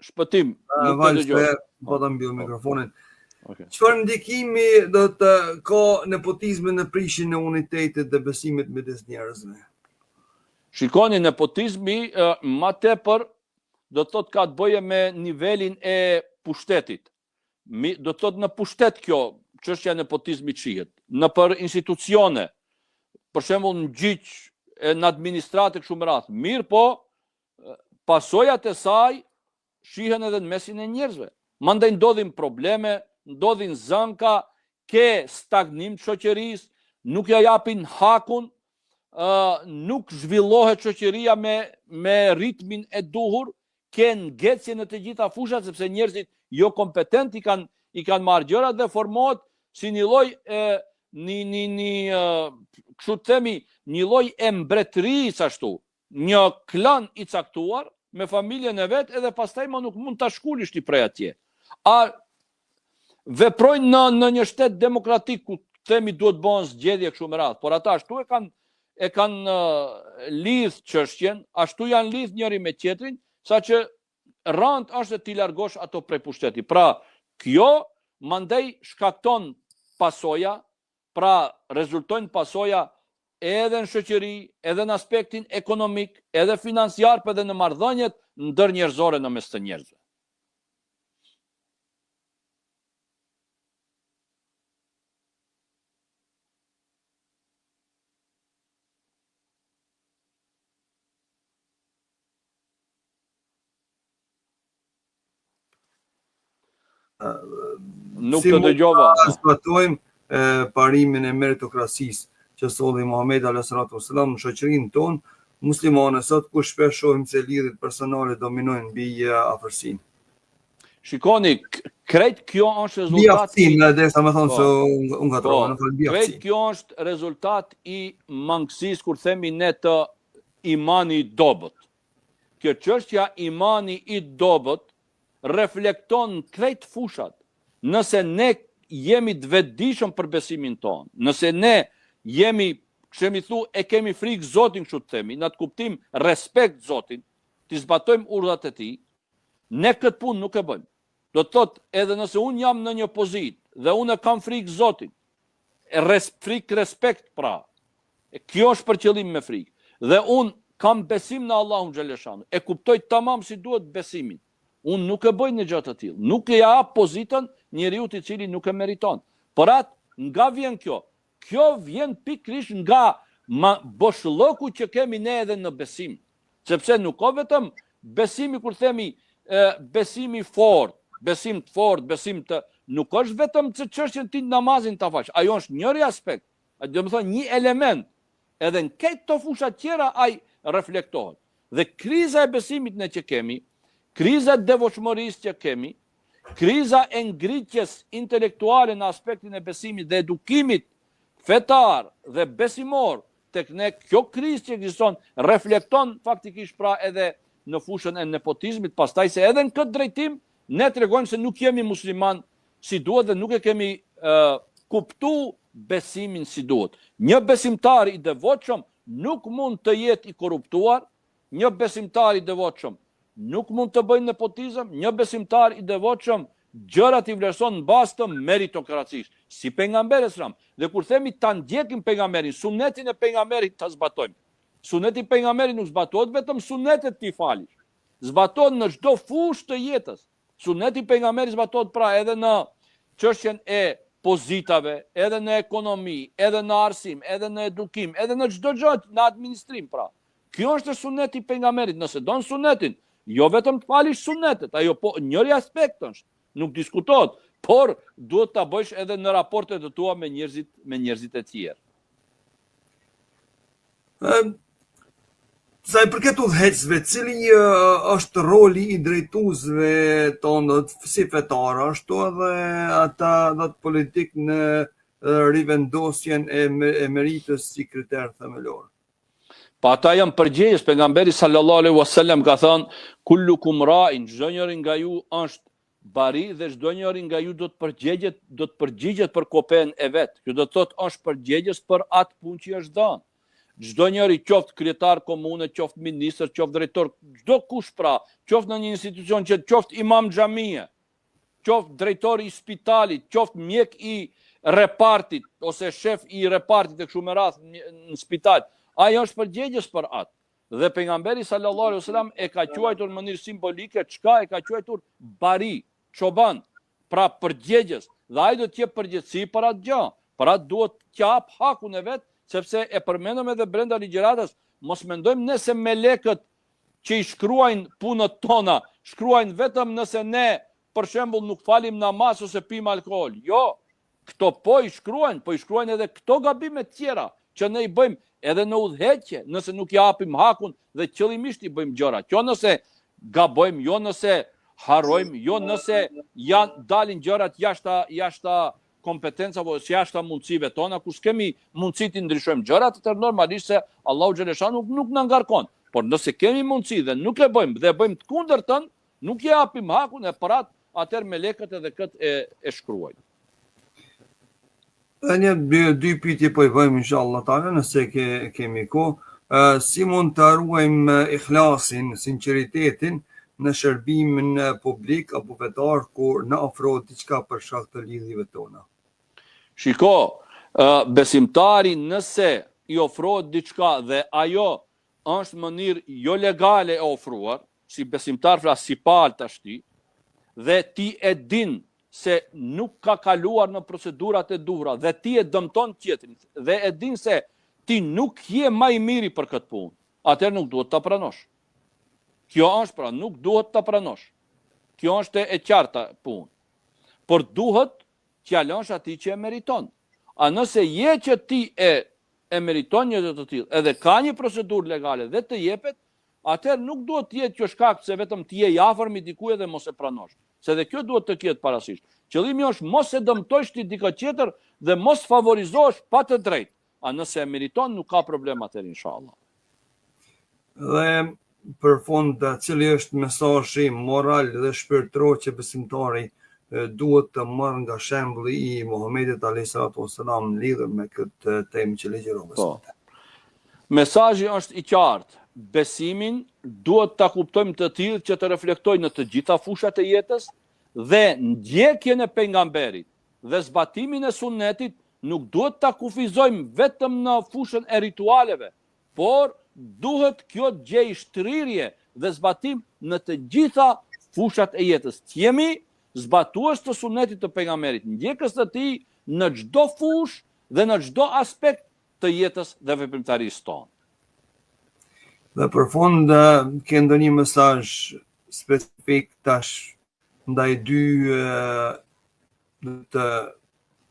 shpëtim. Nuk të dëgjoj. Po ta mbyll mikrofonin. Çfarë ndikimi do të ka nepotizmi në prishjen e unitetit dhe besimit midis njerëzve? Shikoni, nepotizmi më tepër do të thotë ka të bëjë me nivelin e pushtetit. Do të thotë në pushtet kjo çështja e nepotizmit shihet. Në për institucione, për shembull në gjyq, në administratë kështu me radhë. Mirë, po pasojat e saj shihen edhe në mesin e njerëzve. Mandej ndodhin probleme, ndodhin zënka, ke stagnim të shoqërisë, nuk ja japin hakun, nuk zhvillohet shoqëria me ritmin e duhur, ke ngecje në të gjitha fushat sepse njerëzit jo kompetent i kanë marrë gjërat dhe formohet si një lloj kështu të themi, një lloj e mbretërisë ashtu, një klan i caktuar me familjen e vet edhe pastaj më nuk mund ta shkulish ti prej atje. A veprojnë në një shtet demokratik ku themi duhet bëhen zgjedhje kështu me radhë, por ata ashtu e kanë lidh çështjen, ashtu janë lidh njëri me tjetrin, saqë rënd është t'i largosh ato prej pushteti. Pra, kjo mandej shkakton pasoja, pra rezultojnë pasoja edhe në shoqëri, edhe në aspektin ekonomik, edhe financiar, për edhe në marrëdhëniet ndërnjerëzore në mes të njerëzve. Nuk të dëgjova. Zbatojmë parimin e meritokrasisë që solli Muhamedi alayhi salatu wasalam në shoqërinë tonë muslimane sot, ku shpesh shohim se lidhjet personale dominojnë mbi afërsinë. Shikoni, krejt kjo është rezultat krejt kjo është rezultat i mangësisë, kur themi ne, të imani i dobët. Kjo çështja imani i dobët reflekton krejt fushat. Nëse ne jemi të vetëdijshëm për besimin tonë, nëse ne jemi, kemi thu, e kemi frikë Zotin, kështu të themi, në të kuptim respekt Zotin, të zbatojmë urdhat e tij, ne këtë punë nuk e bëjmë. Do të thotë, edhe nëse unë jam në një pozitë dhe unë kam frikë Zotin, frikë respekt pra, kjo është për qëllim me frikë, dhe unë kam besim në Allahun xhaleshanu, e kuptoj tamam si duhet besimin, unë nuk e bëj në gjatë të tillë, nuk e jap pozitën njeriu i cili nuk e meriton. Por atë, nga vjen kjo? Kjo vjen pikërisht nga boshllëku që kemi ne edhe në besim. Sepse nuk ka vetëm besimi, kur themi besimi fort, besim të fort, besim të, nuk është vetëm që çështjen ti namazin ta fash. Ajo është njëri aspekt, do të thonë një element. Edhe në këto fusha tjera ai reflektohet. Dhe kriza e besimit ne që kemi, kriza e devotshmërisë që kemi, kriza e ngritjes intelektuale në aspektin e besimit dhe edukimit fetar dhe besimor tek ne, kjo krizë që ekziston reflekton faktikisht pra edhe në fushën e nepotizmit, pastaj se edhe në këtë drejtim ne tregojmë se nuk jemi musliman si duhet dhe nuk e kemi kuptu besimin si duhet. Një besimtar i devotshëm nuk mund të jetë i korruptuar, një besimtar i devotshëm nuk mund të bëjë nepotizëm, një besimtar i devotshëm gjërat i vlerëson në bazë të meritokracisë, si pejgamberi sallam. Dhe kur themi ta ndjekim pejgamberin, sunetin e pejgamberit ta zbatojmë. Suneti i pejgamberit nuk zbatohet vetëm sunetet ti falish. Zbatohet në çdo fushë të jetës. Suneti i pejgamberit zbatohet pra edhe në çështjen e pozitave, edhe në ekonomi, edhe në arsim, edhe në edukim, edhe në çdo gjë në administrim pra. Kjo është suneti i pejgamberit. Nëse don sunetin, jo vetëm të falish sunetet, ajo po njëri aspekt është, nuk diskutohet, por duhet ta bësh edhe në raportet e tua me njerëzit e tjerë. Sa i përket udhëheqësve, cili është roli i drejtuesve tonë, si fetar, ashtu edhe ata dhe politik në rivendosjen e meritës si kriter themelor? Pa ata janë përgjegjës, pejgamberi sallallahu alaihi wasallam ka thënë, kullukum ra'in, çdo njeri nga ju është bari dhe çdo njeri nga ju do të përgjigjet për kopën e vet. Kjo do të thotë është përgjegjës për atë punë që është dhënë. Çdo njeri, qoftë kryetar komune, qoftë ministër, qoftë drejtor, çdo kush pra, qoftë në një institucion, qoftë imam xhamie, qoftë drejtor i spitalit, qoftë mjek i repartit ose shef i repartit e kështu me radhë në spital, ai është përgjegjës për atë. Dhe pejgamberi sallallahu alaihi wasallam e ka quajtur në mënyrë simbolike, çka e ka quajtur bari, çoban, pra përgjegjës. Dhe ai do të jep përgjegjësi për atë gjë. Për atë duhet të jap hakun e vet, sepse e përmendëm edhe brenda ligjëratës, mos mendojmë ne se melekët që i shkruajnë punët tona, shkruajnë vetëm nëse ne, për shembull, nuk falim namaz ose pim alkool. Jo, këto po i shkruajnë edhe këto gabime të tjera që ne i bëjmë edhe në udhëheqje, nëse nuk i japim hakun dhe qëllimisht i bëjmë gjëra. Jo nëse gabojmë, jo nëse harrojmë, jo nëse dalin gjërat jashta kompetenca apo jashta mundësive tona, ku s'kemi mundësi të ndryshojmë gjërat, atëherë normalisht se Allahu xhaleshanu nuk na ngarkon. Por nëse kemi mundësi dhe nuk e bëjmë dhe bëjmë të kundërtën, nuk i japim hakun e për atë, atëherë melekët edhe këtë e shkruajnë. Një dy pyetje po i bëjmë inshallah taala, nëse kemi kohë. Si mund të ruajmë ikhlasin, sinqeritetin në shërbimin publik apo vetar kur na ofrohet diçka për shkak të lidhjeve tona. Shiko, besimtari nëse i ofrohet diçka dhe ajo është në mënyrë jo legale e ofruar, si besimtar flas si pal tashti, dhe ti e din se nuk ka kaluar në procedurat e duhura dhe ti e dëmton tjetrin dhe e din se ti nuk je më i miri për këtë punë, atëherë nuk duhet ta pranosh. Kjo është pra, nuk duhet ta pranosh. Kjo është e qarta punë. Por duhet t'ja lësh atij që e meriton. A nëse je që ti e meriton një të tillë, edhe ka një procedurë legale dhe të jepet, atëherë nuk duhet të jetë kjo shkak se vetëm ti je i afërm i dikujt dhe mos e pranosh. Se dhe kjo duhet të ketë parasysh. Qëllimi është mos e dëmtojsh ti dikë tjetër dhe mos favorizosh pa të drejtë. A nëse e meriton, nuk ka problem atëherë inshallah. Dhe për fund, cili është mesazhi moral dhe shpirtëror që besimtari duhet të marrë nga shembulli i Muhamedit alayhis salam në lidhje me këtë temë që ligjërova. Mesazhi është i qartë. Besimin duhet ta kuptojmë të tillë që të reflektojë në të gjitha fushat e jetës dhe ndjekjen e pejgamberit dhe zbatimin e sunnetit nuk duhet ta kufizojmë vetëm në fushën e ritualeve, por duhet kjo gjej shtrirje dhe zbatim në të gjitha fushat e jetës. Jemi zbatues të sunnetit të pejgamberit, ndjekës të tij në çdo fushë dhe në çdo aspekt të jetës dhe veprimtarisë tonë. Dhe për fund, ke ndonjë mesazh specifik tash ndaj dy të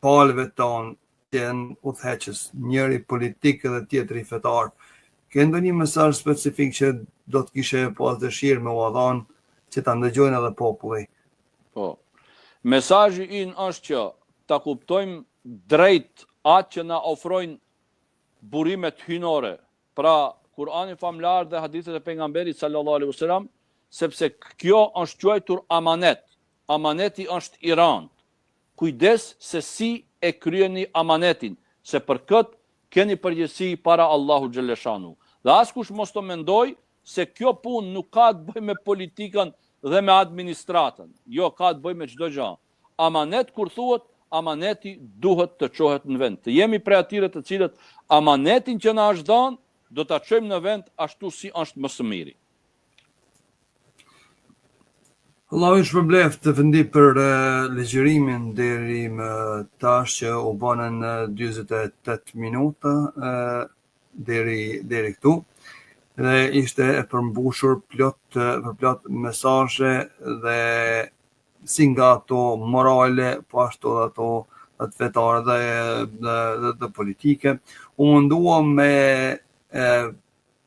palëve tonë që janë udhëheqës, njëri politik dhe tjetri fetar. Ke ndonjë mesazh specifik që do të kishe pas dëshirë me u dhënë që ta ndëgjojnë edhe populli? Po. Mesazhi im është që ta kuptojmë drejt atë që na ofrojnë burimet hyjnore, pra Kurani famlar dhe hadithet e pejgamberit sallallahu alaihi wasallam, sepse kjo është quajtur amanet. Amaneti është i rënd. Kujdes se si e kryeni amanetin, se për këtë keni përgjegjësi para Allahu xhaleshanu. Dhe askush mos të mendoj se kjo punë nuk ka të bëjë me politikën dhe me administratën. Jo, ka të bëjë me çdo gjë. Amanet kur thuhet, amaneti duhet të çohet në vend. Të jemi prej atyre të cilët amanetin që na është dhënë do ta çojmë në vend ashtu si është më së miri. Allahu ju shpërbleft të vendi për legjërimin deri më tash që u bënën 48 minuta deri këtu. Dhe ishte e përmbushur plot mesazhe dhe si nga ato morale, po ashtu dhe ato të vetare dhe politike. U munduam me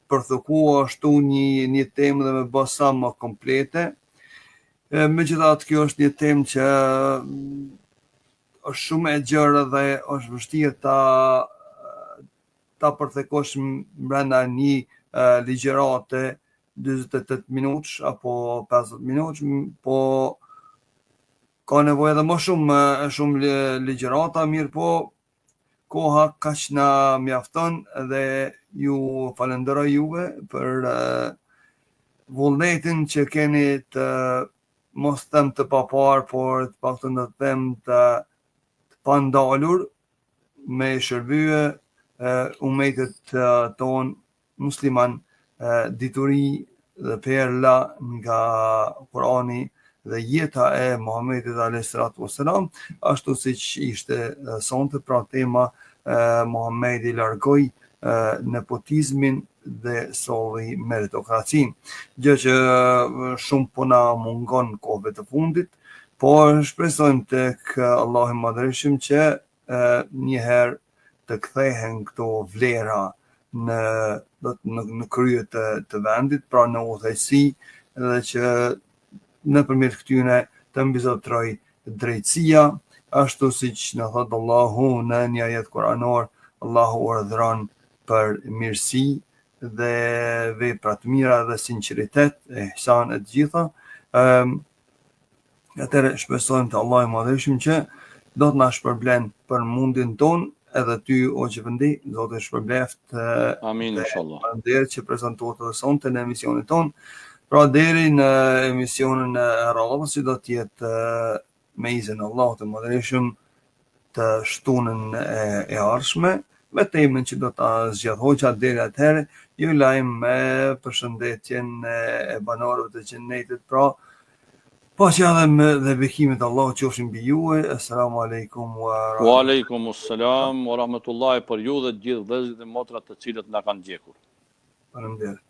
përthukua ashtu një temë dhe me bë sa më komplete. Megjithatë, kjo është një temë që është shumë e gjerë dhe është vështirë ta përthekosh brenda një ligjërate 48 minutësh apo 50 minutësh, po ka nevojë edhe më shumë ligjërata, mirë po koha kaq na mjafton dhe ju falenderoj juve për vullnetin që keni të mos them të papar, por të paktën të them të pandalur me shërbye umetet ton musliman dituri dhe perla nga Kurani dhe jeta e Muhamedit alayhis salam, ashtu siç ishte sonte, pra tema Muhamedi largoi nepotizmin dhe solli meritokracinë, gjë që shumë po na mungon kohëve të fundit, por shpresojmë tek Allahu i Madhërisht që një herë të kthehen këto vlera në krye të vendit, pra në udhëheqësi, dhe që nëpërmjet këtyre të mbizotroj drejtësia, ashtu siç na thot Allahu në një ajet kuranor, Allahu urdhëron për mirësi dhe vepra të mira dhe sinqeritet, ihsan e të gjitha. Atëherë shpresojmë te Allahu i Madhërisht që do të na shpërblen për mundin ton, edhe ty o Gjëvendi, Zoti shpërbleft. Amin inshallah. Faleminderit që prezantuat edhe sonte në emisionin ton. Pra deri në emisionin e radhës që do të jetë me izin Allahu të Madhërisht të shtunën e ardhshme, me temën që do ta zgjidh hoxha deri atëherë, ju lajm me përshëndetjen e banorëve të xhennetit, pra paqja dhe bekimet e Allahut qofshin mbi ju. Assalamu alaikum Wa alaikum assalam wa rahmatullahi për ju dhe të gjithë vëllezërit dhe motrat të cilët na kanë ndjekur. Faleminderit.